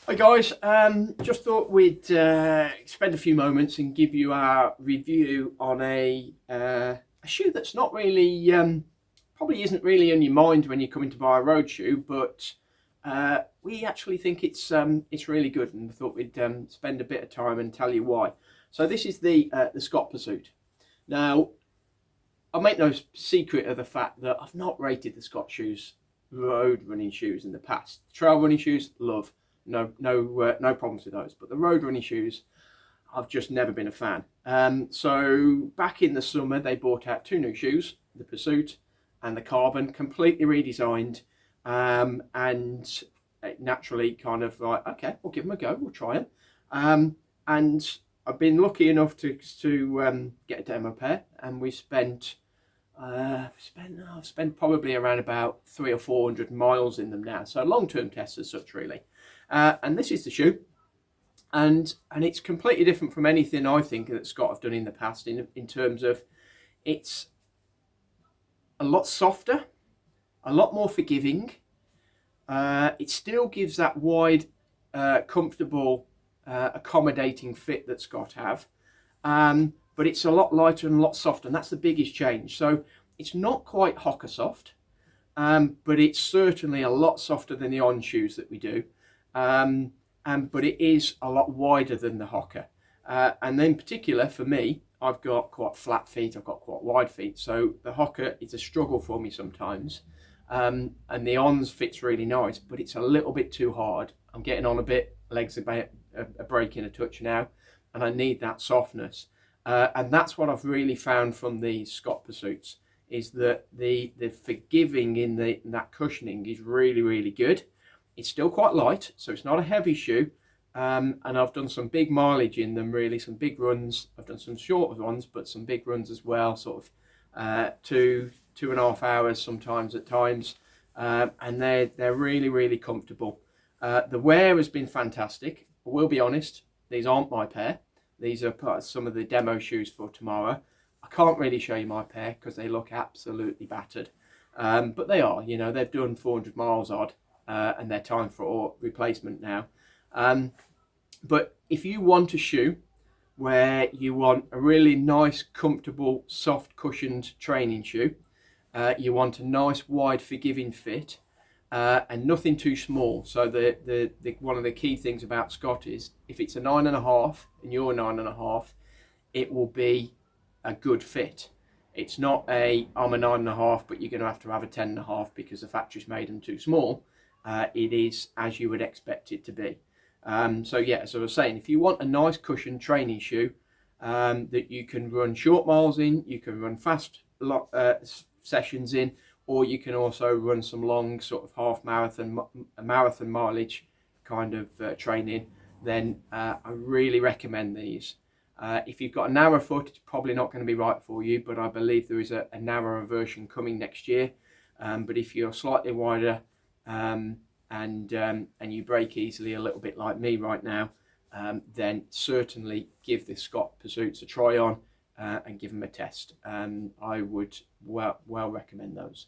Hi guys, just thought we'd spend a few moments and give you our review on a shoe that's not really, probably isn't really in your mind when you're coming to buy a road shoe, but we actually think it's really good, and thought we'd spend a bit of time and tell you why. So this is the Scott Pursuit. Now, I make no secret of the fact that I've not rated the Scott shoes, road running shoes, in the past. Trail running shoes, love. No problems with those. But the road running shoes, I've just never been a fan. So back in the summer, they brought out two new shoes, the Pursuit and the Carbon, completely redesigned, and naturally kind of like, okay, we'll give them a go, we'll try them. And I've been lucky enough to get a demo pair, and I've spent probably around about 300 or 400 miles in them now. So long-term tests as such, really. And this is the shoe, and it's completely different from anything I think that Scott have done in the past in terms of it's a lot softer, a lot more forgiving. It still gives that wide, comfortable, accommodating fit that Scott have. But it's a lot lighter and a lot softer, and that's the biggest change. So it's not quite Hoka soft, but it's certainly a lot softer than the On shoes that we do. But it is a lot wider than the Hoka. And in particular for me, I've got quite flat feet, I've got quite wide feet, so the Hoka is a struggle for me sometimes. And the Ons fits really nice, but it's a little bit too hard. I'm getting on a bit, legs are breaking a touch now, and I need that softness. And that's what I've really found from the Scott Pursuits, is that the forgiving in that cushioning is really, really good. It's still quite light, so it's not a heavy shoe. And I've done some big mileage in them, really, some big runs. I've done some shorter ones, but some big runs as well, sort of 2.5 hours sometimes at times. And they're really, really comfortable. The wear has been fantastic. I will be honest, these aren't my pair. These are some of the demo shoes for tomorrow. I can't really show you my pair because they look absolutely battered. But they are, they've done 400 miles odd, and they're time for replacement now. But if you want a shoe where you want a really nice, comfortable, soft cushioned training shoe, you want a nice, wide, forgiving fit, and nothing too small. So the one of the key things about Scott is if it's a 9.5 and you're a 9.5, it will be a good fit. It's not I'm a 9.5, but you're going to have a 10.5 because the factory's made them too small. It is as you would expect it to be. So yeah, as I was saying, if you want a nice cushioned training shoe that you can run short miles in, you can run fast sessions in, or you can also run some long sort of half marathon mileage kind of training, then I really recommend these. If you've got a narrow foot, it's probably not going to be right for you, but I believe there is a narrower version coming next year. But if you're slightly wider, and you break easily, a little bit like me right now, then certainly give the Scott Pursuits a try on, and give them a test. I would well recommend those.